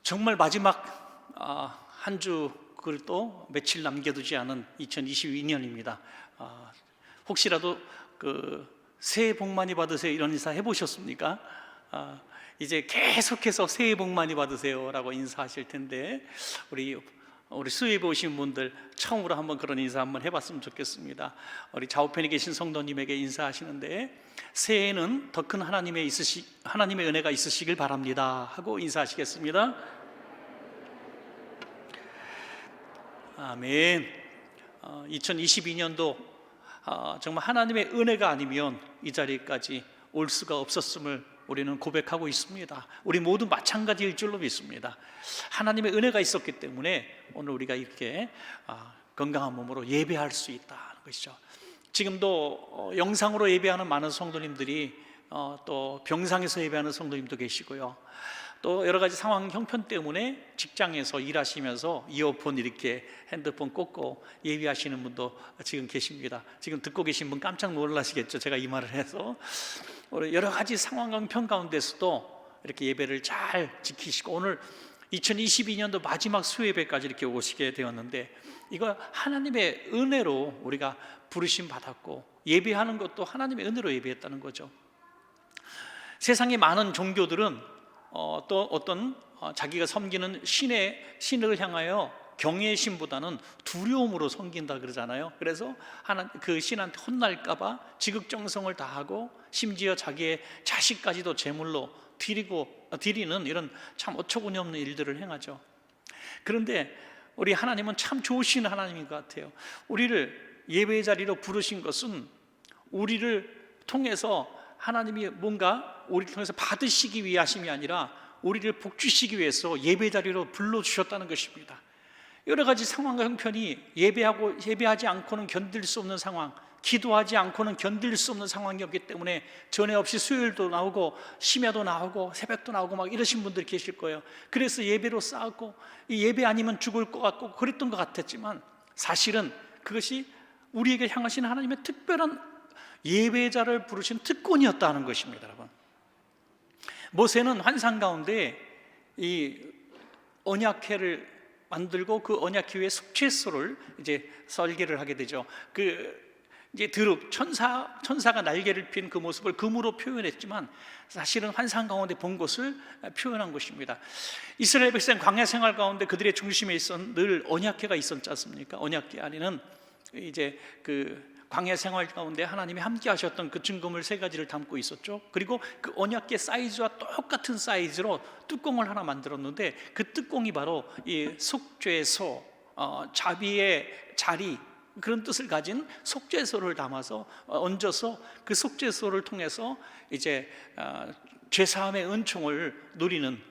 정말 마지막 한 주 그걸 또 며칠 남겨두지 않은 2022년입니다. 혹시라도 새해 복 많이 받으세요 이런 인사 해보셨습니까? 이제 계속해서 새해 복 많이 받으세요라고 인사하실 텐데 우리 수요일에 오신 분들 처음으로 한번 그런 인사 한번 해봤으면 좋겠습니다. 우리 좌우편에 계신 성도님에게 인사하시는데 새해에는 더 큰 하나님의 은혜가 있으시길 바랍니다 하고 인사하시겠습니다. 아멘. 2022년도 정말 하나님의 은혜가 아니면 이 자리까지 올 수가 없었음을 우리는 고백하고 있습니다. 우리 모두 마찬가지일 줄로 믿습니다. 하나님의 은혜가 있었기 때문에 오늘 우리가 이렇게 건강한 몸으로 예배할 수 있다는 것이죠. 지금도 영상으로 예배하는 많은 성도님들이 또 병상에서 예배하는 성도님도 계시고요. 또 여러 가지 상황 형편 때문에 직장에서 일하시면서 이어폰 이렇게 핸드폰 꽂고 예배하시는 분도 지금 계십니다. 지금 듣고 계신 분 깜짝 놀라시겠죠, 제가 이 말을 해서. 여러 가지 상황 형편 가운데서도 이렇게 예배를 잘 지키시고 오늘 2022년도 마지막 수요예배까지 이렇게 오시게 되었는데 이거 하나님의 은혜로 우리가 부르심 받았고 예배하는 것도 하나님의 은혜로 예배했다는 거죠. 세상의 많은 종교들은 또 어떤 자기가 섬기는 신을 향하여 경외심보다는 두려움으로 섬긴다 그러잖아요. 그래서 그 신한테 혼날까봐 지극정성을 다하고 심지어 자기의 자식까지도 제물로 드리는 이런 참 어처구니 없는 일들을 행하죠. 그런데 우리 하나님은 참 좋으신 하나님인 것 같아요. 우리를 예배의 자리로 부르신 것은 우리를 통해서 하나님이 뭔가 우리를 통해서 받으시기 위하심이 아니라 우리를 복주시기 위해서 예배 자리로 불러주셨다는 것입니다. 여러 가지 상황과 형편이 예배하지 않고는 견딜 수 없는 상황, 기도하지 않고는 견딜 수 없는 상황이었기 때문에 전에 없이 수요일도 나오고 심야도 나오고 새벽도 나오고 막 이러신 분들이 계실 거예요. 그래서 예배로 싸웠고 이 예배 아니면 죽을 것 같고 그랬던 것 같았지만 사실은 그것이 우리에게 향하신 하나님의 특별한 예배자를 부르신 특권이었다는 것입니다. 여러분, 모세는 환상 가운데 이 언약궤를 만들고 그 언약궤 위에 속죄소를 이제 설계를 하게 되죠. 이제 드룹 천사가 날개를 핀 그 모습을 금으로 표현했지만 사실은 환상 가운데 본 것을 표현한 것입니다. 이스라엘 백성 광야 생활 가운데 그들의 중심에 늘 언약궤가 있었지 않습니까? 언약궤 안에는 이제 광야 생활 가운데 하나님이 함께 하셨던 그 증거물 3가지를 담고 있었죠. 그리고 그 언약궤 사이즈와 똑같은 사이즈로 뚜껑을 하나 만들었는데 그 뚜껑이 바로 이 속죄소, 자비의 자리 그런 뜻을 가진 속죄소를 담아서 얹어서 그 속죄소를 통해서 이제 죄사함의 은총을 누리는,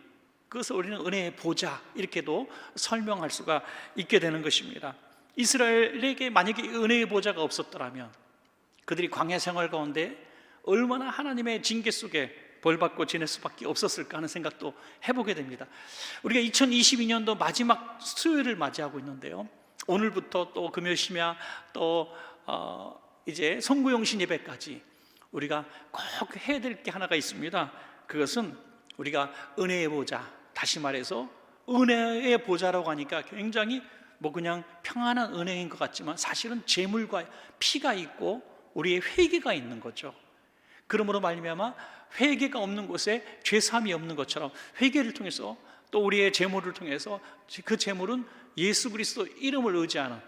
그것을 우리는 은혜의 보좌 이렇게도 설명할 수가 있게 되는 것입니다. 이스라엘에게 만약에 은혜의 보좌가 없었더라면 그들이 광야 생활 가운데 얼마나 하나님의 징계 속에 벌받고 지낼 수밖에 없었을까 하는 생각도 해보게 됩니다. 우리가 2022년도 마지막 수요일을 맞이하고 있는데요, 오늘부터 또 금요 심야 또 이제 성구영신 예배까지 우리가 꼭 해야 될 게 하나가 있습니다. 그것은 우리가 은혜의 보좌, 다시 말해서 은혜의 보좌라고 하니까 굉장히 그냥 평안한 은혜인 것 같지만 사실은 제물과 피가 있고 우리의 회개가 있는 거죠. 그러므로 말미암아 회개가 없는 곳에 죄사함이 없는 것처럼 회개를 통해서 또 우리의 제물을 통해서 그 제물은 예수 그리스도 이름을 의지하는,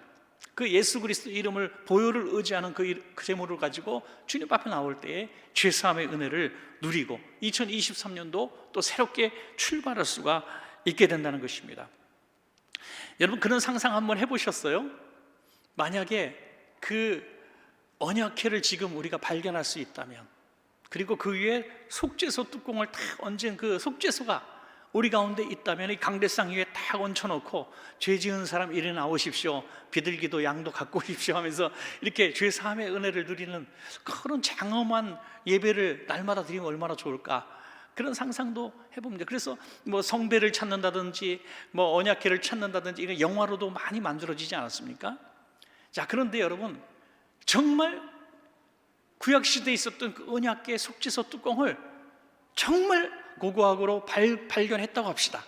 그 예수 그리스도 이름을 보혈을 의지하는 그 제물을 가지고 주님 앞에 나올 때에 죄사함의 은혜를 누리고 2023년도 또 새롭게 출발할 수가 있게 된다는 것입니다. 여러분, 그런 상상 한번 해보셨어요? 만약에 그 언약궤를 지금 우리가 발견할 수 있다면, 그리고 그 위에 속죄소 뚜껑을 딱 얹은 그 속죄소가 우리 가운데 있다면 이 강대상 위에 딱 얹혀놓고 죄 지은 사람 이리 나오십시오, 비둘기도 양도 갖고 오십시오 하면서 이렇게 죄사함의 은혜를 누리는 그런 장엄한 예배를 날마다 드리면 얼마나 좋을까, 그런 상상도 해봅니다. 그래서 성배를 찾는다든지 언약궤를 찾는다든지 이런 영화로도 많이 만들어지지 않았습니까? 자, 그런데 여러분, 정말 구약시대에 있었던 그 언약궤 속죄소 뚜껑을 정말 고고학으로 발견했다고 합시다.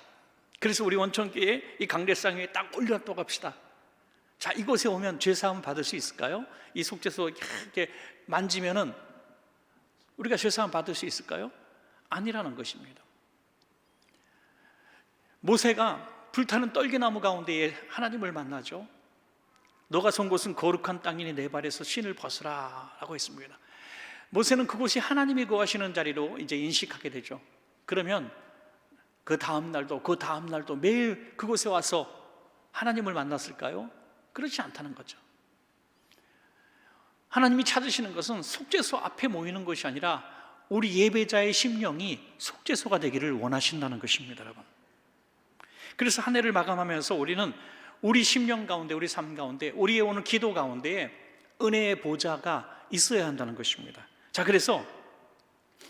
그래서 우리 원천교회 이 강대상 위에 딱 올려놓고 갑시다. 자, 이곳에 오면 죄사함 받을 수 있을까요? 이 속죄소 이렇게 만지면은 우리가 죄사함 받을 수 있을까요? 아니라는 것입니다. 모세가 불타는 떨기나무 가운데에 하나님을 만나죠. 너가 선 곳은 거룩한 땅이니 내 발에서 신을 벗으라 라고 했습니다. 모세는 그곳이 하나님이 거하시는 자리로 이제 인식하게 되죠. 그러면 그 다음 날도 매일 그곳에 와서 하나님을 만났을까요? 그렇지 않다는 거죠. 하나님이 찾으시는 것은 속죄소 앞에 모이는 것이 아니라 우리 예배자의 심령이 속죄소가 되기를 원하신다는 것입니다, 여러분. 그래서 한 해를 마감하면서 우리는 우리 심령 가운데, 우리 삶 가운데, 우리의 오늘 기도 가운데에 은혜의 보좌가 있어야 한다는 것입니다. 자, 그래서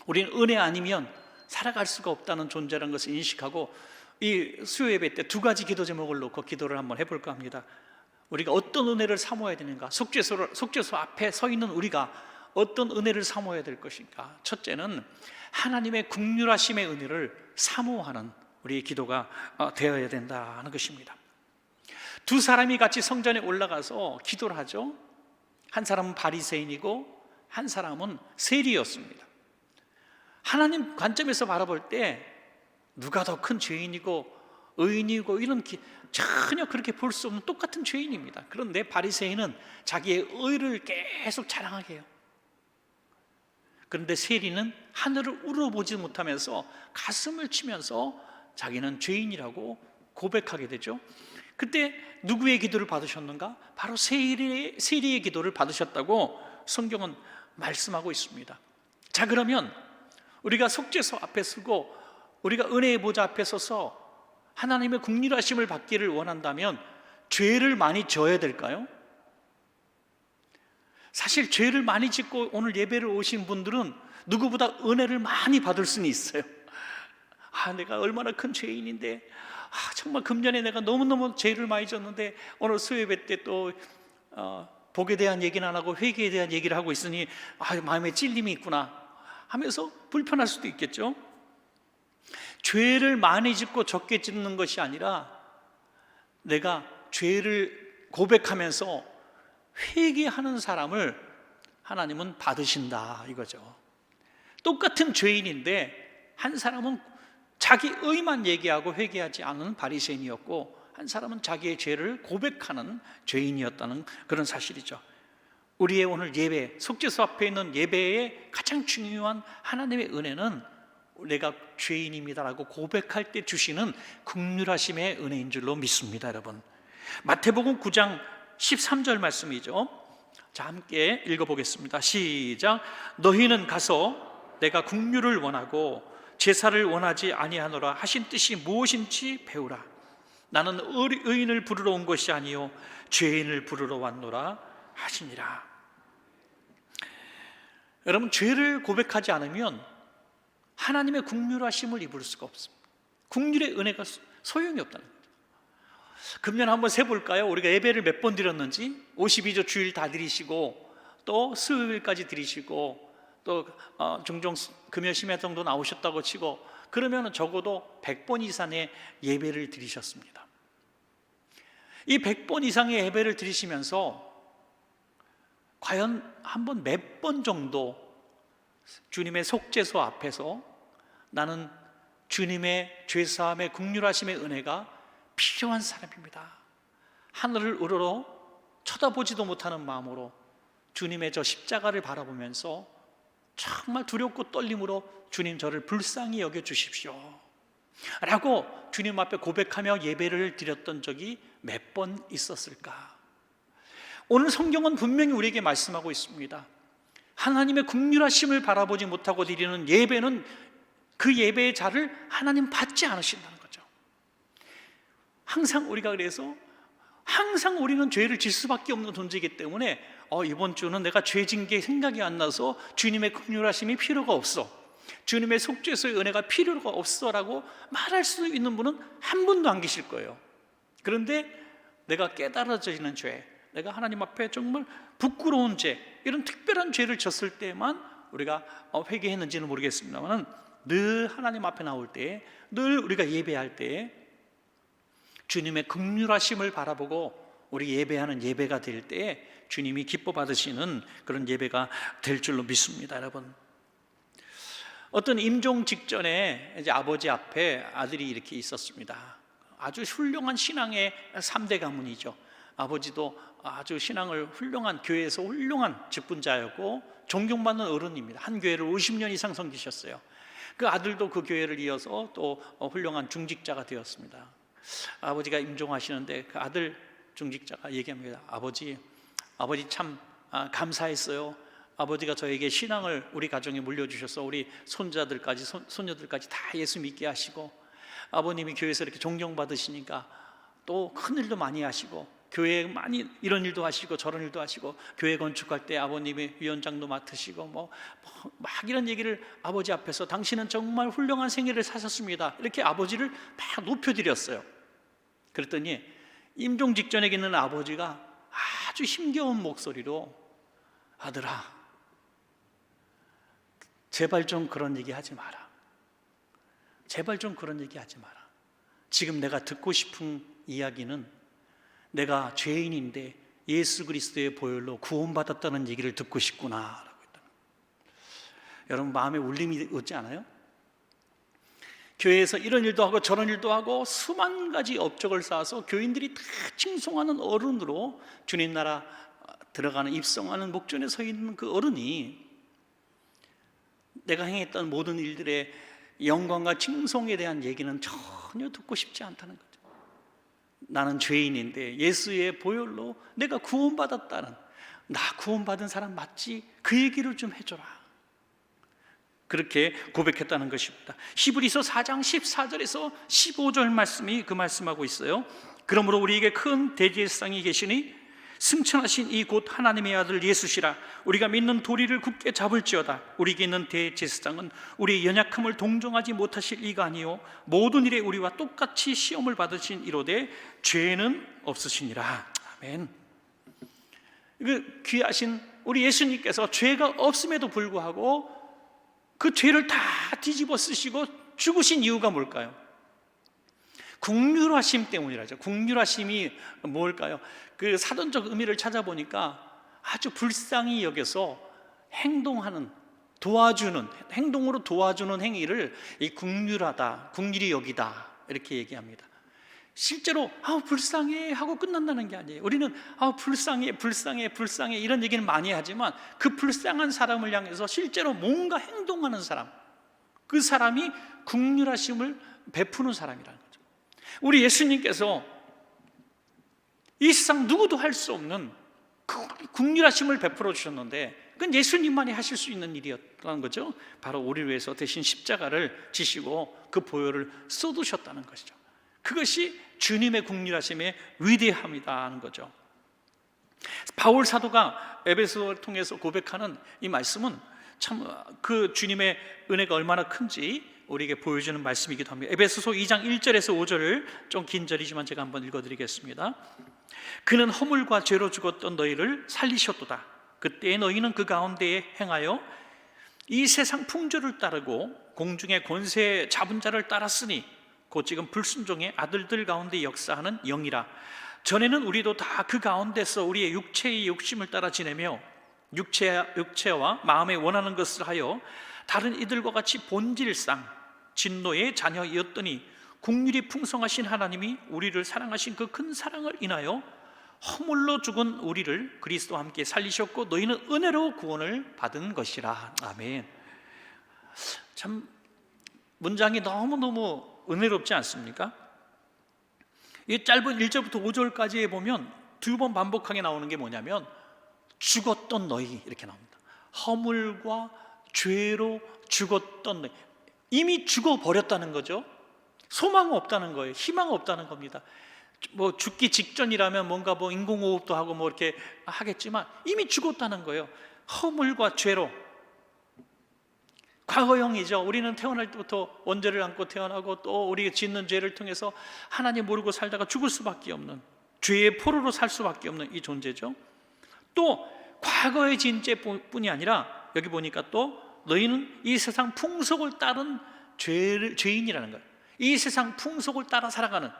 우리는 은혜 아니면 살아갈 수가 없다는 존재라는 것을 인식하고 이 수요 예배 때 2가지 기도 제목을 놓고 기도를 한번 해볼까 합니다. 우리가 어떤 은혜를 사모해야 되는가? 속죄소 앞에 서 있는 우리가 어떤 은혜를 사모해야 될 것인가? 첫째는 하나님의 긍휼하심의 은혜를 사모하는 우리의 기도가 되어야 된다는 것입니다. 2 사람이 같이 성전에 올라가서 기도를 하죠. 한 사람은 바리새인이고 한 사람은 세리였습니다. 하나님 관점에서 바라볼 때 누가 더 큰 죄인이고 의인이고 이런 전혀 그렇게 볼 수 없는 똑같은 죄인입니다. 그런데 바리새인은 자기의 의를 계속 자랑하게 해요. 그런데 세리는 하늘을 우러보지 못하면서 가슴을 치면서 자기는 죄인이라고 고백하게 되죠. 그때 누구의 기도를 받으셨는가? 바로 세리의 기도를 받으셨다고 성경은 말씀하고 있습니다. 자, 그러면 우리가 속죄소 앞에 서고 우리가 은혜의 보좌 앞에 서서 하나님의 긍휼하심을 받기를 원한다면 죄를 많이 져야 될까요? 사실 죄를 많이 짓고 오늘 예배를 오신 분들은 누구보다 은혜를 많이 받을 수는 있어요. 내가 얼마나 큰 죄인인데, 정말 금년에 내가 너무너무 죄를 많이 졌는데 오늘 수요예배 때 또 복에 대한 얘기는 안 하고 회개에 대한 얘기를 하고 있으니 마음에 찔림이 있구나 하면서 불편할 수도 있겠죠. 죄를 많이 짓고 적게 짓는 것이 아니라 내가 죄를 고백하면서 회개하는 사람을 하나님은 받으신다 이거죠. 똑같은 죄인인데 한 사람은 자기 의만 얘기하고 회개하지 않은 바리새인이었고 한 사람은 자기의 죄를 고백하는 죄인이었다는 그런 사실이죠. 우리의 오늘 예배, 속죄소 앞에 있는 예배의 가장 중요한 하나님의 은혜는 내가 죄인입니다라고 고백할 때 주시는 긍휼하심의 은혜인 줄로 믿습니다, 여러분. 마태복음 9장 13절 말씀이죠. 자, 함께 읽어보겠습니다. 시작. 너희는 가서 내가 긍휼을 원하고 제사를 원하지 아니하노라 하신 뜻이 무엇인지 배우라. 나는 의인을 부르러 온 것이 아니요 죄인을 부르러 왔노라 하시니라. 여러분, 죄를 고백하지 않으면 하나님의 긍휼하심을 입을 수가 없습니다. 긍휼의 은혜가 소용이 없다는 거죠. 금년 한번 세볼까요? 우리가 예배를 몇 번 드렸는지. 52조 주일 다 드리시고 또 수요일까지 드리시고 또 종종 금요 심야정도 나오셨다고 치고 그러면 적어도 100번 이상의 예배를 드리셨습니다. 이 100번 이상의 예배를 드리시면서 과연 한번 몇 번 정도 주님의 속죄소 앞에서 나는 주님의 죄사함의 긍휼하심의 은혜가 필요한 사람입니다, 하늘을 우러러 쳐다보지도 못하는 마음으로 주님의 저 십자가를 바라보면서 정말 두렵고 떨림으로 주님 저를 불쌍히 여겨주십시오 라고 주님 앞에 고백하며 예배를 드렸던 적이 몇 번 있었을까? 오늘 성경은 분명히 우리에게 말씀하고 있습니다. 하나님의 긍휼하심을 바라보지 못하고 드리는 예배는 그 예배의 자를 하나님 받지 않으신다는 거죠. 항상 우리가 그래서 항상 우리는 죄를 질 수밖에 없는 존재이기 때문에 이번 주는 내가 죄진 게 생각이 안 나서 주님의 긍휼하심이 필요가 없어, 주님의 속죄소의 은혜가 필요가 없어라고 말할 수 있는 분은 한 분도 안 계실 거예요. 그런데 내가 깨달아지는 죄, 내가 하나님 앞에 정말 부끄러운 죄, 이런 특별한 죄를 졌을 때만 우리가 회개했는지는 모르겠습니다만 늘 하나님 앞에 나올 때, 늘 우리가 예배할 때 주님의 긍휼하심을 바라보고 우리 예배하는 예배가 될 때에 주님이 기뻐 받으시는 그런 예배가 될 줄로 믿습니다. 여러분, 어떤 임종 직전에 이제 아버지 앞에 아들이 이렇게 있었습니다. 아주 훌륭한 신앙의 3대 가문이죠. 아버지도 아주 신앙을 훌륭한, 교회에서 훌륭한 직분자였고 존경받는 어른입니다. 한 교회를 50년 이상 섬기셨어요. 그 아들도 그 교회를 이어서 또 훌륭한 중직자가 되었습니다. 아버지가 임종하시는데 그 아들 중직자가 얘기합니다. 아버지 참 감사했어요. 아버지가 저에게 신앙을 우리 가정에 물려주셔서 우리 손자들까지 손녀들까지 다 예수 믿게 하시고, 아버님이 교회에서 이렇게 존경받으시니까 또 큰 일도 많이 하시고, 교회에 많이 이런 일도 하시고 저런 일도 하시고, 교회 건축할 때 아버님이 위원장도 맡으시고 막 이런 얘기를 아버지 앞에서 당신은 정말 훌륭한 생애를 사셨습니다, 이렇게 아버지를 막 높여드렸어요. 그랬더니 임종 직전에 있는 아버지가 아주 힘겨운 목소리로, 아들아, 제발 좀 그런 얘기 하지 마라. 제발 좀 그런 얘기 하지 마라. 지금 내가 듣고 싶은 이야기는 내가 죄인인데 예수 그리스도의 보혈로 구원받았다는 얘기를 듣고 싶구나 라고 했다. 여러분, 마음에 울림이 오지 않아요? 교회에서 이런 일도 하고 저런 일도 하고 수만 가지 업적을 쌓아서 교인들이 다 칭송하는 어른으로 주님 나라 들어가는, 입성하는 목전에 서 있는 그 어른이 내가 행했던 모든 일들의 영광과 칭송에 대한 얘기는 전혀 듣고 싶지 않다는 거죠. 나는 죄인인데 예수의 보혈로 내가 구원받았다는, 나 구원받은 사람 맞지? 그 얘기를 좀 해줘라. 그렇게 고백했다는 것입니다. 히브리서 4장 14절에서 15절 말씀이 그 말씀하고 있어요. 그러므로 우리에게 큰 대제사장이 계시니 승천하신 이 곧 하나님의 아들 예수시라. 우리가 믿는 도리를 굳게 잡을지어다. 우리에게 있는 대제사장은 우리의 연약함을 동정하지 못하실 이가 아니요 모든 일에 우리와 똑같이 시험을 받으신 이로되 죄는 없으시니라. 아멘. 그 귀하신 우리 예수님께서 죄가 없음에도 불구하고 그 죄를 다 뒤집어 쓰시고 죽으신 이유가 뭘까요? 긍휼하심 때문이라죠. 긍휼하심이 뭘까요? 그 사전적 의미를 찾아보니까 아주 불쌍히 여겨서 행동하는, 도와주는, 행동으로 도와주는 행위를 이 긍휼하다, 긍휼히 여기다 이렇게 얘기합니다. 실제로 불쌍해 하고 끝난다는 게 아니에요. 우리는 불쌍해 이런 얘기는 많이 하지만 그 불쌍한 사람을 향해서 실제로 뭔가 행동하는 사람, 그 사람이 긍휼하심을 베푸는 사람이라는 거죠. 우리 예수님께서 이 세상 누구도 할 수 없는 긍휼하심을 베풀어 주셨는데 그건 예수님만이 하실 수 있는 일이었다는 거죠. 바로 우리를 위해서 대신 십자가를 지시고 그 보혈을 쏟으셨다는 것이죠. 그것이 주님의 긍휼하심의 위대함이다 하는 거죠. 바울 사도가 에베소를 통해서 고백하는 이 말씀은 참 그 주님의 은혜가 얼마나 큰지 우리에게 보여주는 말씀이기도 합니다. 에베소서 2장 1절에서 5절을 좀 긴 절이지만 제가 한번 읽어드리겠습니다. 그는 허물과 죄로 죽었던 너희를 살리셨도다. 그때 너희는 그 가운데에 행하여 이 세상 풍조를 따르고 공중의 권세 잡은 자를 따랐으니 곧 지금 불순종의 아들들 가운데 역사하는 영이라. 전에는 우리도 다 그 가운데서 우리의 육체의 욕심을 따라 지내며 육체와 마음에 원하는 것을 하여 다른 이들과 같이 본질상 진노의 자녀이었더니 긍휼이 풍성하신 하나님이 우리를 사랑하신 그 큰 사랑을 인하여 허물로 죽은 우리를 그리스도와 함께 살리셨고 너희는 은혜로 구원을 받은 것이라. 아멘. 참 문장이 너무너무 은혜롭지 않습니까? 이 짧은 1절부터 5절까지에 보면 두 번 반복하게 나오는 게 뭐냐면 죽었던 너희 이렇게 나옵니다. 허물과 죄로 죽었던 너희, 이미 죽어버렸다는 거죠. 소망 없다는 거예요. 희망 없다는 겁니다. 뭐 죽기 직전이라면 뭔가 뭐 인공호흡도 하고 뭐 이렇게 하겠지만 이미 죽었다는 거예요. 허물과 죄로. 과거형이죠. 우리는 태어날 때부터 원죄를 안고 태어나고 또 우리 짓는 죄를 통해서 하나님 모르고 살다가 죽을 수밖에 없는, 죄의 포로로 살 수밖에 없는 이 존재죠. 또 과거의 진 죄뿐이 아니라 여기 보니까 또 너희는 이 세상 풍속을 따른 죄인이라는 거예요. 이 세상 풍속을 따라 살아가는,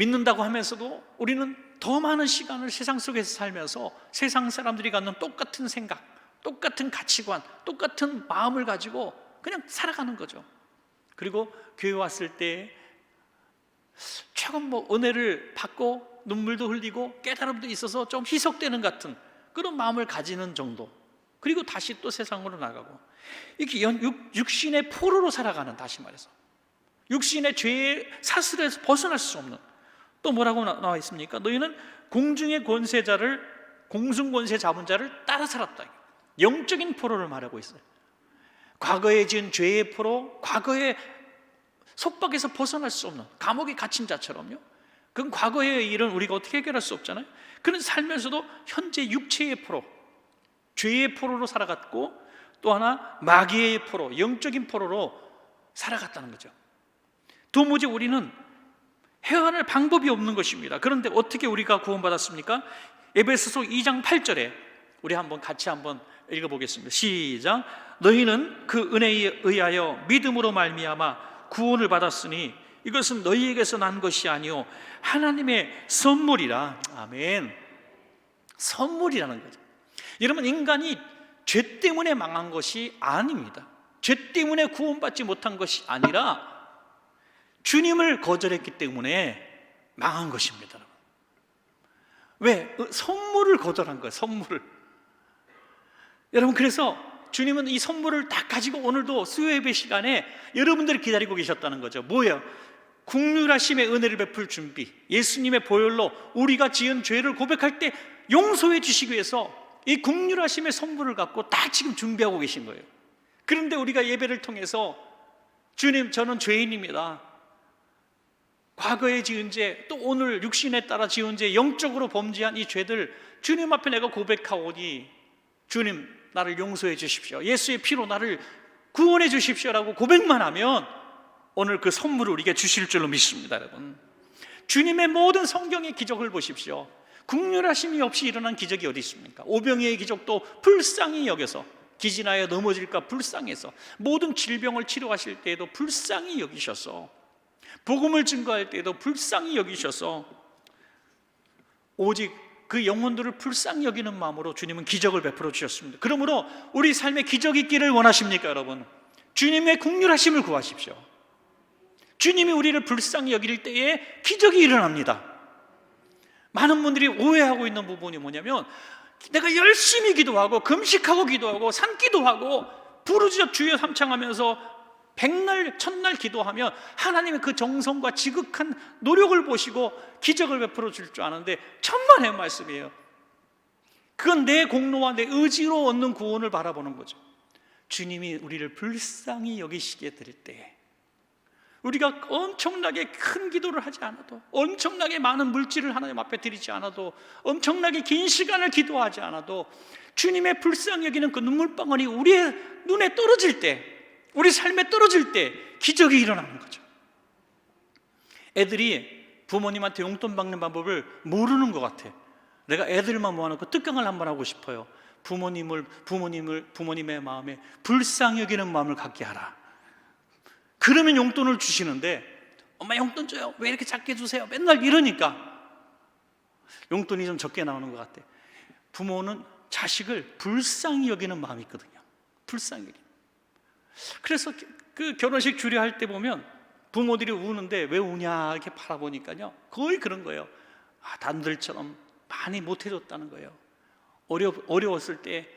믿는다고 하면서도 우리는 더 많은 시간을 세상 속에서 살면서 세상 사람들이 갖는 똑같은 생각, 똑같은 가치관, 똑같은 마음을 가지고 그냥 살아가는 거죠. 그리고 교회 왔을 때 조금 은혜를 받고 눈물도 흘리고 깨달음도 있어서 좀 희석되는 같은 그런 마음을 가지는 정도. 그리고 다시 또 세상으로 나가고, 이렇게 육신의 포로로 살아가는, 다시 말해서 육신의 죄의 사슬에서 벗어날 수 없는. 또 뭐라고 나와 있습니까? 너희는 공중의 권세자를, 공중 권세 잡은 자를 따라 살았다. 영적인 포로를 말하고 있어요. 과거에 지은 죄의 포로, 과거의 속박에서 벗어날 수 없는, 감옥에 갇힌 자처럼요. 그건 과거의 일은 우리가 어떻게 해결할 수 없잖아요. 그는 살면서도 현재 육체의 포로, 죄의 포로로 살아갔고, 또 하나 마귀의 포로, 영적인 포로로 살아갔다는 거죠. 도무지 우리는 헤어날 방법이 없는 것입니다. 그런데 어떻게 우리가 구원받았습니까? 에베소서 2장 8절에 우리 같이 한번 읽어보겠습니다. 시작. 너희는 그 은혜에 의하여 믿음으로 말미암아 구원을 받았으니 이것은 너희에게서 난 것이 아니요 하나님의 선물이라. 아멘. 선물이라는 거죠. 여러분, 인간이 죄 때문에 망한 것이 아닙니다. 죄 때문에 구원받지 못한 것이 아니라 주님을 거절했기 때문에 망한 것입니다. 왜? 선물을 거절한 거예요. 선물을. 여러분, 그래서 주님은 이 선물을 다 가지고 오늘도 수요 예배 시간에 여러분들이 기다리고 계셨다는 거죠. 뭐예요? 긍휼하심의 은혜를 베풀 준비, 예수님의 보혈로 우리가 지은 죄를 고백할 때 용서해 주시기 위해서 이 긍휼하심의 선물을 갖고 다 지금 준비하고 계신 거예요. 그런데 우리가 예배를 통해서 주님, 저는 죄인입니다. 과거에 지은 죄, 또 오늘 육신에 따라 지은 죄, 영적으로 범죄한 이 죄들 주님 앞에 내가 고백하오니 주님, 나를 용서해 주십시오. 예수의 피로 나를 구원해 주십시오라고 고백만 하면 오늘 그 선물을 우리에게 주실 줄로 믿습니다. 여러분, 주님의 모든 성경의 기적을 보십시오. 긍휼하심이 없이 일어난 기적이 어디 있습니까? 오병이의 기적도 불쌍히 여겨서, 기진하여 넘어질까 불쌍해서, 모든 질병을 치료하실 때에도 불쌍히 여기셔서, 복음을 증거할 때에도 불쌍히 여기셔서, 오직 그 영혼들을 불쌍히 여기는 마음으로 주님은 기적을 베풀어 주셨습니다. 그러므로 우리 삶에 기적이 있기를 원하십니까, 여러분? 주님의 긍휼하심을 구하십시오. 주님이 우리를 불쌍히 여길 때에 기적이 일어납니다. 많은 분들이 오해하고 있는 부분이 뭐냐면, 내가 열심히 기도하고 금식하고 기도하고 산기도하고 부르짖어 주여 삼창하면서 백날 천날 기도하면 하나님의 그 정성과 지극한 노력을 보시고 기적을 베풀어 줄 줄 아는데 천만의 말씀이에요. 그건 내 공로와 내 의지로 얻는 구원을 바라보는 거죠. 주님이 우리를 불쌍히 여기시게 될 때, 우리가 엄청나게 큰 기도를 하지 않아도, 엄청나게 많은 물질을 하나님 앞에 드리지 않아도, 엄청나게 긴 시간을 기도하지 않아도 주님의 불쌍히 여기는 그 눈물방울이 우리의 눈에 떨어질 때, 우리 삶에 떨어질 때 기적이 일어나는 거죠. 애들이 부모님한테 용돈 받는 방법을 모르는 것 같아. 내가 애들만 모아놓고 특강을 한번 하고 싶어요. 부모님의 마음에 불쌍히 여기는 마음을 갖게 하라. 그러면 용돈을 주시는데, 엄마 용돈 줘요, 왜 이렇게 작게 주세요, 맨날 이러니까 용돈이 좀 적게 나오는 것 같아. 부모는 자식을 불쌍히 여기는 마음이 있거든요. 불쌍히 여기는. 그래서 그 결혼식 주례할 때 보면 부모들이 우는데 왜 우냐 이렇게 바라보니까요, 거의 그런 거예요. 남들처럼 많이 못 해줬다는 거예요. 어려웠을 때,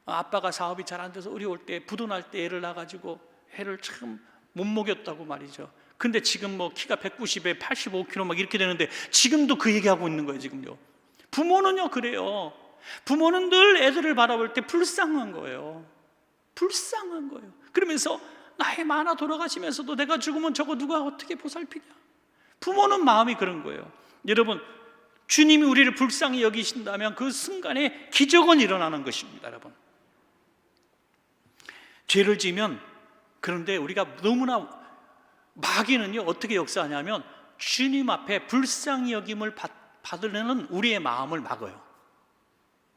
아빠가 사업이 잘 안 돼서 어려울 때, 부도날 때 애를 낳아가지고 애를 참 못 먹였다고 말이죠. 근데 지금 키가 190에 85kg 막 이렇게 되는데 지금도 그 얘기하고 있는 거예요. 지금요. 부모는요 그래요. 부모는 늘 애들을 바라볼 때 불쌍한 거예요. 불쌍한 거예요. 그러면서 나이 많아 돌아가시면서도 내가 죽으면 저거 누가 어떻게 보살피냐. 부모는 마음이 그런 거예요. 여러분, 주님이 우리를 불쌍히 여기신다면 그 순간에 기적은 일어나는 것입니다. 여러분, 죄를 지으면, 그런데 우리가 너무나, 마귀는요 어떻게 역사하냐면 주님 앞에 불쌍히 여김을 받으려는 우리의 마음을 막아요.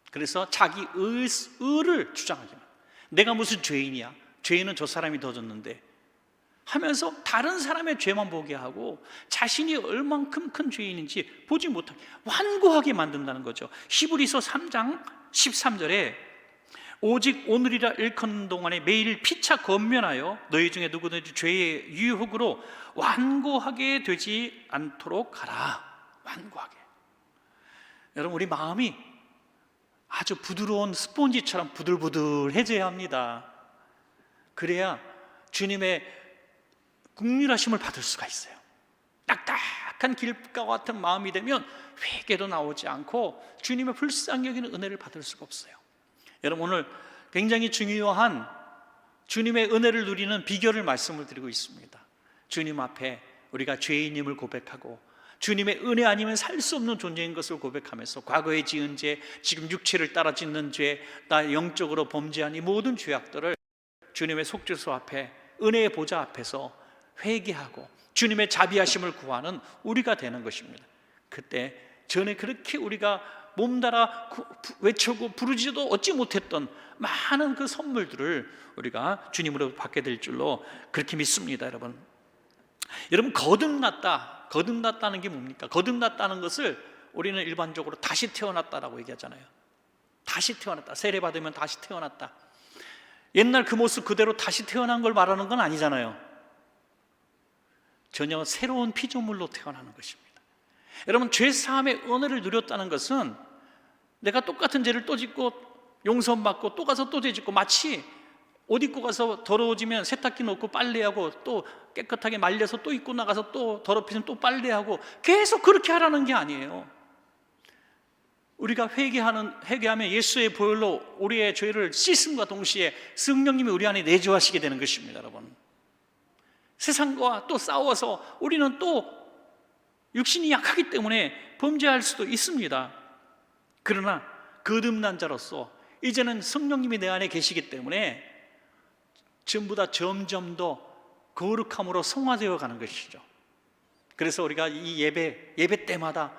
그래서 자기 의를 주장하지 마. 내가 무슨 죄인이야? 죄인은 저 사람이 더 졌는데, 하면서 다른 사람의 죄만 보게 하고 자신이 얼만큼 큰 죄인인지 보지 못하게 완고하게 만든다는 거죠. 히브리서 3장 13절에 오직 오늘이라 일컫는 동안에 매일 피차 권면하여 너희 중에 누구든지 죄의 유혹으로 완고하게 되지 않도록 하라. 완고하게. 여러분, 우리 마음이 아주 부드러운 스폰지처럼 부들부들해져야 합니다. 그래야 주님의 긍휼하심을 받을 수가 있어요. 딱딱한 길가 같은 마음이 되면 회개도 나오지 않고 주님의 불쌍히 여기는 은혜를 받을 수가 없어요. 여러분, 오늘 굉장히 중요한 주님의 은혜를 누리는 비결을 말씀을 드리고 있습니다. 주님 앞에 우리가 죄인임을 고백하고 주님의 은혜 아니면 살 수 없는 존재인 것을 고백하면서 과거에 지은 죄, 지금 육체를 따라 짓는 죄, 나 영적으로 범죄한 이 모든 죄악들을 주님의 속죄소 앞에, 은혜의 보좌 앞에서 회개하고 주님의 자비하심을 구하는 우리가 되는 것입니다. 그때 전에 그렇게 우리가 몸달아 외치고 부르지도 얻지 못했던 많은 그 선물들을 우리가 주님으로 받게 될 줄로 그렇게 믿습니다. 여러분, 거듭났다는 게 뭡니까? 거듭났다는 것을 우리는 일반적으로 다시 태어났다라고 얘기하잖아요. 다시 태어났다, 세례받으면 다시 태어났다. 옛날 그 모습 그대로 다시 태어난 걸 말하는 건 아니잖아요. 전혀 새로운 피조물로 태어나는 것입니다. 여러분, 죄사함의 은혜를 누렸다는 것은 내가 똑같은 죄를 또 짓고 용서받고 또 가서 또 죄 짓고, 마치 옷 입고 가서 더러워지면 세탁기 넣고 빨래하고 또 깨끗하게 말려서 또 입고 나가서 또 더럽히면 또 빨래하고 계속 그렇게 하라는 게 아니에요. 우리가 회개하면 예수의 보혈로 우리의 죄를 씻음과 동시에 성령님이 우리 안에 내주하시게 되는 것입니다. 여러분, 세상과 또 싸워서 우리는 또 육신이 약하기 때문에 범죄할 수도 있습니다. 그러나 거듭난 자로서 이제는 성령님이 내 안에 계시기 때문에 전부 다 점점 더 거룩함으로 성화되어 가는 것이죠. 그래서 우리가 이 예배 때마다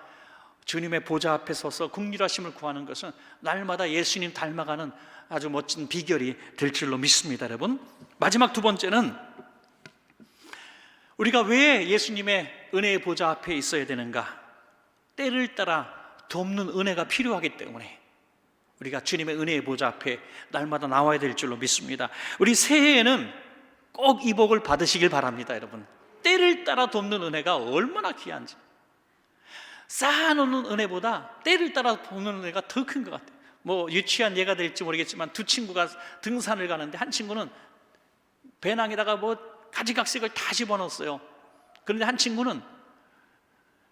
주님의 보좌 앞에 서서 긍휼하심을 구하는 것은 날마다 예수님 닮아가는 아주 멋진 비결이 될 줄로 믿습니다. 여러분, 마지막 두 번째는 우리가 왜 예수님의 은혜의 보좌 앞에 있어야 되는가? 때를 따라 돕는 은혜가 필요하기 때문에 우리가 주님의 은혜의 보좌 앞에 날마다 나와야 될 줄로 믿습니다. 우리 새해에는 꼭 이 복을 받으시길 바랍니다. 여러분, 때를 따라 돕는 은혜가 얼마나 귀한지. 쌓아놓는 은혜보다 때를 따라 돕는 은혜가 더 큰 것 같아요. 뭐 유치한 예가 될지 모르겠지만 두 친구가 등산을 가는데 한 친구는 배낭에다가 뭐 가지각색을 다 집어넣었어요. 그런데 한 친구는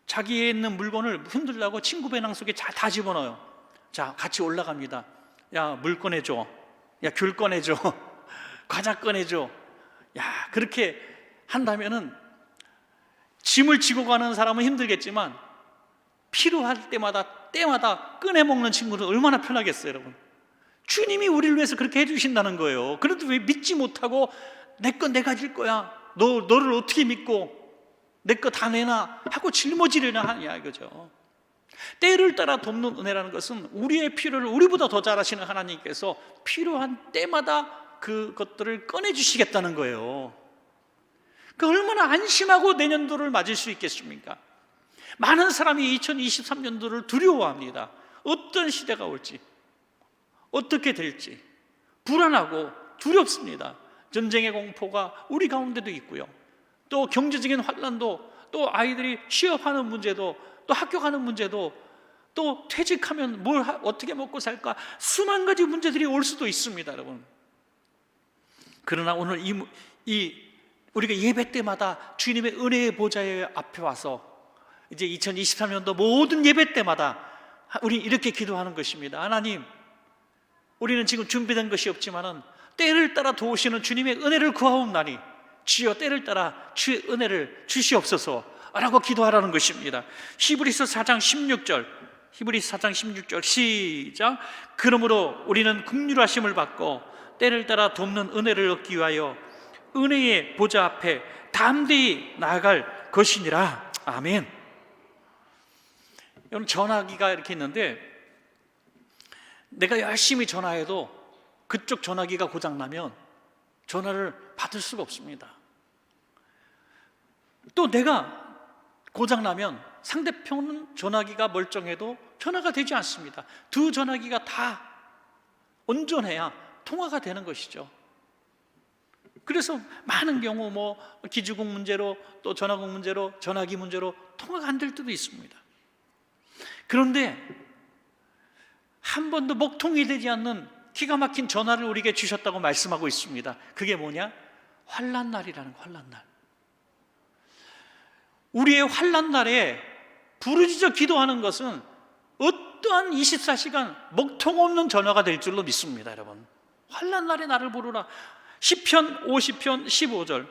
자기에 있는 물건을 흔들려고 친구 배낭 속에 다 집어넣어요. 자, 같이 올라갑니다. 야, 물 꺼내줘. 야, 귤 꺼내줘. 과자 꺼내줘. 야, 그렇게 한다면은 짐을 지고 가는 사람은 힘들겠지만 필요할 때마다 꺼내 먹는 친구는 얼마나 편하겠어요. 여러분, 주님이 우리를 위해서 그렇게 해주신다는 거예요. 그래도 왜 믿지 못하고 내 건 내가 질 거야, 너를 어떻게 믿고 내 거 다 내놔 하고 짊어지려나 하냐 이거죠. 때를 따라 돕는 은혜라는 것은 우리의 필요를 우리보다 더 잘 아시는 하나님께서 필요한 때마다 그것들을 꺼내주시겠다는 거예요. 그 얼마나 안심하고 내년도를 맞을 수 있겠습니까? 많은 사람이 2023년도를 두려워합니다. 어떤 시대가 올지, 어떻게 될지 불안하고 두렵습니다. 전쟁의 공포가 우리 가운데도 있고요, 또 경제적인 환난도, 또 아이들이 취업하는 문제도, 또 학교 가는 문제도, 또 퇴직하면 어떻게 먹고 살까, 수만 가지 문제들이 올 수도 있습니다. 여러분, 그러나 오늘 우리가 예배 때마다 주님의 은혜의 보좌 앞에 와서 이제 2023년도 모든 예배 때마다 우리 이렇게 기도하는 것입니다. 하나님, 우리는 지금 준비된 것이 없지만은 때를 따라 도우시는 주님의 은혜를 구하옵나니 주여 때를 따라 주의 은혜를 주시옵소서 라고 기도하라는 것입니다. 히브리서 4장 16절 시작. 그러므로 우리는 긍휼하심을 받고 때를 따라 돕는 은혜를 얻기 위하여 은혜의 보좌 앞에 담대히 나아갈 것이니라. 아멘. 여러분, 전화기가 이렇게 있는데 내가 열심히 전화해도 그쪽 전화기가 고장나면 전화를 받을 수가 없습니다. 또 내가 고장나면 상대편 전화기가 멀쩡해도 전화가 되지 않습니다. 두 전화기가 다 온전해야 통화가 되는 것이죠. 그래서 많은 경우 기지국 문제로, 또 전화국 문제로, 전화기 문제로 통화가 안 될 때도 있습니다. 그런데 한 번도 먹통이 되지 않는 기가 막힌 전화를 우리에게 주셨다고 말씀하고 있습니다. 그게 뭐냐? 환난날이라는 거예요. 환난날. 우리의 환난날에 부르짖어 기도하는 것은 어떠한 24시간 먹통 없는 전화가 될 줄로 믿습니다. 여러분, 환난날에 나를 부르라. 시편 50편 15절,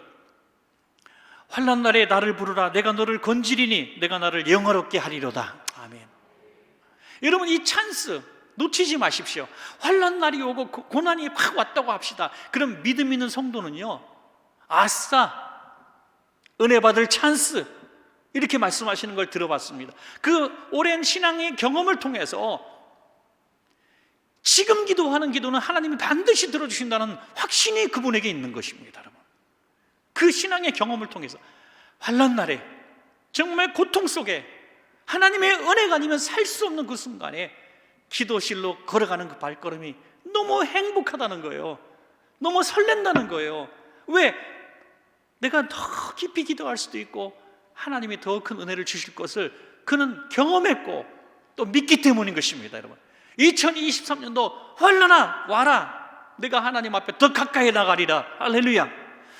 환난날에 나를 부르라. 내가 너를 건지리니 내가 나를 영화롭게 하리로다. 아멘. 여러분, 이 찬스 놓치지 마십시오. 환난날이 오고 고난이 확 왔다고 합시다. 그럼 믿음 있는 성도는요, 아싸, 은혜 받을 찬스, 이렇게 말씀하시는 걸 들어봤습니다. 그 오랜 신앙의 경험을 통해서 지금 기도하는 기도는 하나님이 반드시 들어주신다는 확신이 그분에게 있는 것입니다. 여러분, 그 신앙의 경험을 통해서 환난날에 정말 고통 속에 하나님의 은혜가 아니면 살 수 없는 그 순간에 기도실로 걸어가는 그 발걸음이 너무 행복하다는 거예요. 너무 설렌다는 거예요. 왜? 내가 더 깊이 기도할 수도 있고 하나님이 더 큰 은혜를 주실 것을 그는 경험했고 또 믿기 때문인 것입니다. 여러분, 2023년도 환난아 와라. 내가 하나님 앞에 더 가까이 나가리라. 할렐루야.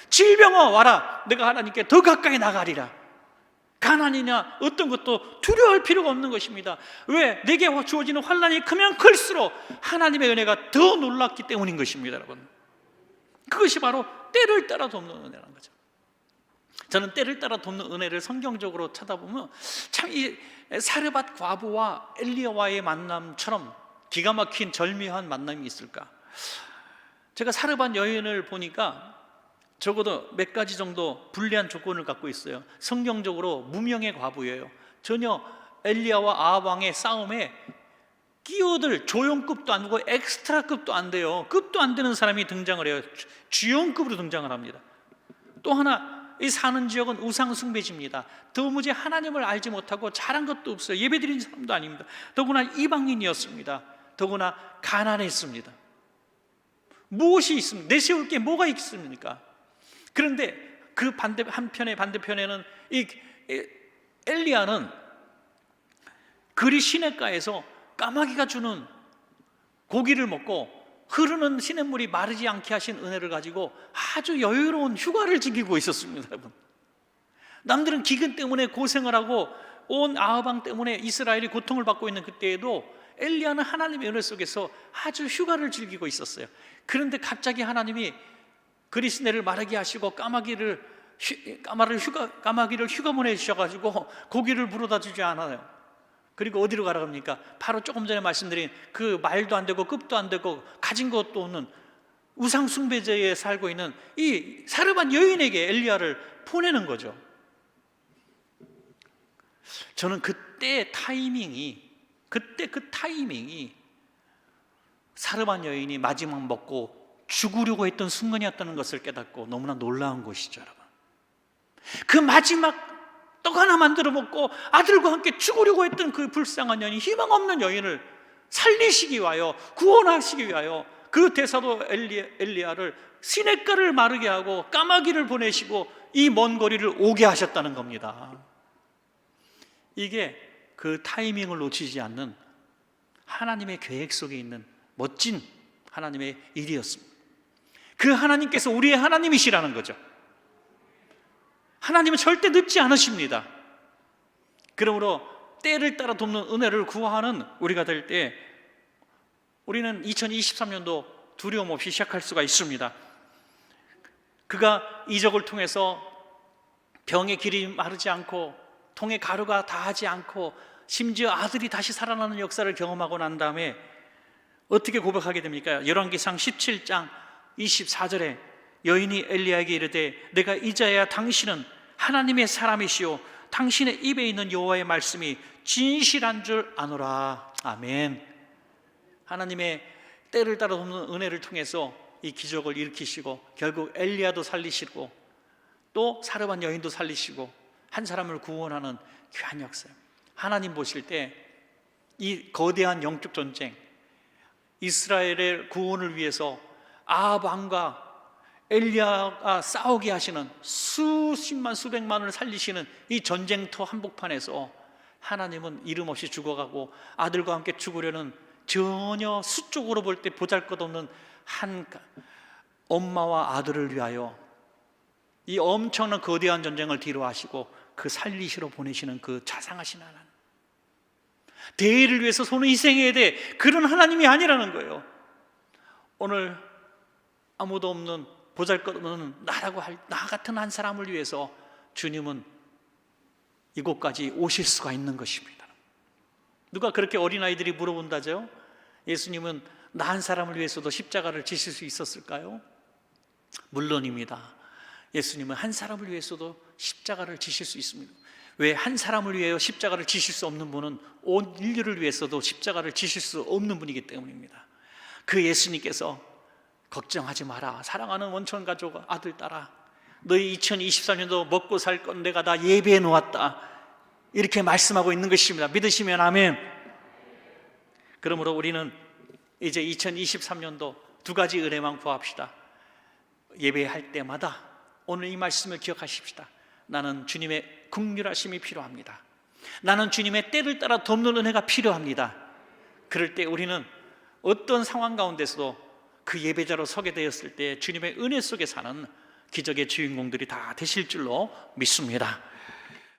질병아 와라. 내가 하나님께 더 가까이 나가리라. 가난이냐 어떤 것도 두려워할 필요가 없는 것입니다. 왜? 내게 주어지는 환난이 크면 클수록 하나님의 은혜가 더 놀랍기 때문인 것입니다. 여러분, 그것이 바로 때를 따라 돕는 은혜라는 거죠. 저는 때를 따라 돕는 은혜를 성경적으로 찾아보면 참 이 사르밧 과부와 엘리야와의 만남처럼 기가 막힌 절묘한 만남이 있을까? 제가 사르밧 여인을 보니까 적어도 몇 가지 정도 불리한 조건을 갖고 있어요. 성경적으로 무명의 과부예요. 전혀 엘리야와 아합 왕의 싸움에 끼어들 조연급도 안 되고 엑스트라급도 안 돼요. 급도 안 되는 사람이 등장을 해요. 주연급으로 등장을 합니다. 또 하나, 이 사는 지역은 우상 숭배지입니다. 도무지 하나님을 알지 못하고 잘한 것도 없어요. 예배드린 사람도 아닙니다. 더구나 이방인이었습니다. 더구나 가난했습니다. 무엇이 있습니까? 내세울 게 뭐가 있습니까? 그런데 그 반대편에는 이 엘리야는 그리 시냇가에서 까마귀가 주는 고기를 먹고 흐르는 시냇물이 마르지 않게 하신 은혜를 가지고 아주 여유로운 휴가를 즐기고 있었습니다. 여러분, 남들은 기근 때문에 고생을 하고 온 아합 왕 때문에 이스라엘이 고통을 받고 있는 그때에도 엘리야는 하나님의 은혜 속에서 아주 휴가를 즐기고 있었어요. 그런데 갑자기 하나님이 그리 시내를 마르게 하시고 까마귀를 휴가 보내주셔가지고 고기를 물어다 주지 않아요. 그리고 어디로 가라고 합니까? 바로 조금 전에 말씀드린 그 말도 안 되고 급도 안 되고 가진 것도 없는 우상 숭배자에 살고 있는 이 사르밧 여인에게 엘리야를 보내는 거죠. 저는 그때 그 타이밍이 사르밧 여인이 마지막 먹고 죽으려고 했던 순간이었다는 것을 깨닫고 너무나 놀라운 것이죠. 여러분, 그 마지막 떡 하나 만들어 먹고 아들과 함께 죽으려고 했던 그 불쌍한 여인, 희망 없는 여인을 살리시기 위하여, 구원하시기 위하여 그 대사도 엘리야를 시냇가를 마르게 하고 까마귀를 보내시고 이 먼 거리를 오게 하셨다는 겁니다. 이게 그 타이밍을 놓치지 않는 하나님의 계획 속에 있는 멋진 하나님의 일이었습니다. 그 하나님께서 우리의 하나님이시라는 거죠. 하나님은 절대 늦지 않으십니다. 그러므로 때를 따라 돕는 은혜를 구하는 우리가 될 때 우리는 2023년도 두려움 없이 시작할 수가 있습니다. 그가 이적을 통해서 병의 길이 마르지 않고 통에 가루가 다하지 않고 심지어 아들이 다시 살아나는 역사를 경험하고 난 다음에 어떻게 고백하게 됩니까? 열왕기상 17장 24절에 여인이 엘리야에게 이르되 내가 이자야 당신은 하나님의 사람이시오 당신의 입에 있는 여호와의 말씀이 진실한 줄 아노라. 아멘. 하나님의 때를 따라 돕는 은혜를 통해서 이 기적을 일으키시고 결국 엘리야도 살리시고 또 사르밧 여인도 살리시고 한 사람을 구원하는 귀한 역사예요. 하나님 보실 때 이 거대한 영적 전쟁, 이스라엘의 구원을 위해서 아합 왕과 엘리야가 싸우게 하시는 수십만 수백만을 살리시는 이 전쟁터 한복판에서 하나님은 이름 없이 죽어가고 아들과 함께 죽으려는 전혀 수적으로 볼 때 보잘것없는 한 엄마와 아들을 위하여 이 엄청난 거대한 전쟁을 뒤로 하시고 그 살리시러 보내시는 그 자상하신 하나님, 대의를 위해서 손을 희생해야 돼, 그런 하나님이 아니라는 거예요. 오늘 아무도 없는 보잘것없는 나라고 할 나 같은 한 사람을 위해서 주님은 이곳까지 오실 수가 있는 것입니다. 누가 그렇게 어린아이들이 물어본다죠? 예수님은 나 한 사람을 위해서도 십자가를 지실 수 있었을까요? 물론입니다. 예수님은 한 사람을 위해서도 십자가를 지실 수 있습니다. 왜? 한 사람을 위하여 십자가를 지실 수 없는 분은 온 인류를 위해서도 십자가를 지실 수 없는 분이기 때문입니다. 그 예수님께서 걱정하지 마라, 사랑하는 원천 가족 아들 딸아, 너희 2023년도 먹고 살 건 내가 다 예배해 놓았다, 이렇게 말씀하고 있는 것입니다. 믿으시면 아멘. 그러므로 우리는 이제 2023년도 두 가지 은혜만 구합시다. 예배할 때마다 오늘 이 말씀을 기억하십시다. 나는 주님의 긍휼하심이 필요합니다. 나는 주님의 때를 따라 돕는 은혜가 필요합니다. 그럴 때 우리는 어떤 상황 가운데서도 그 예배자로 서게 되었을 때 주님의 은혜 속에 사는 기적의 주인공들이 다 되실 줄로 믿습니다.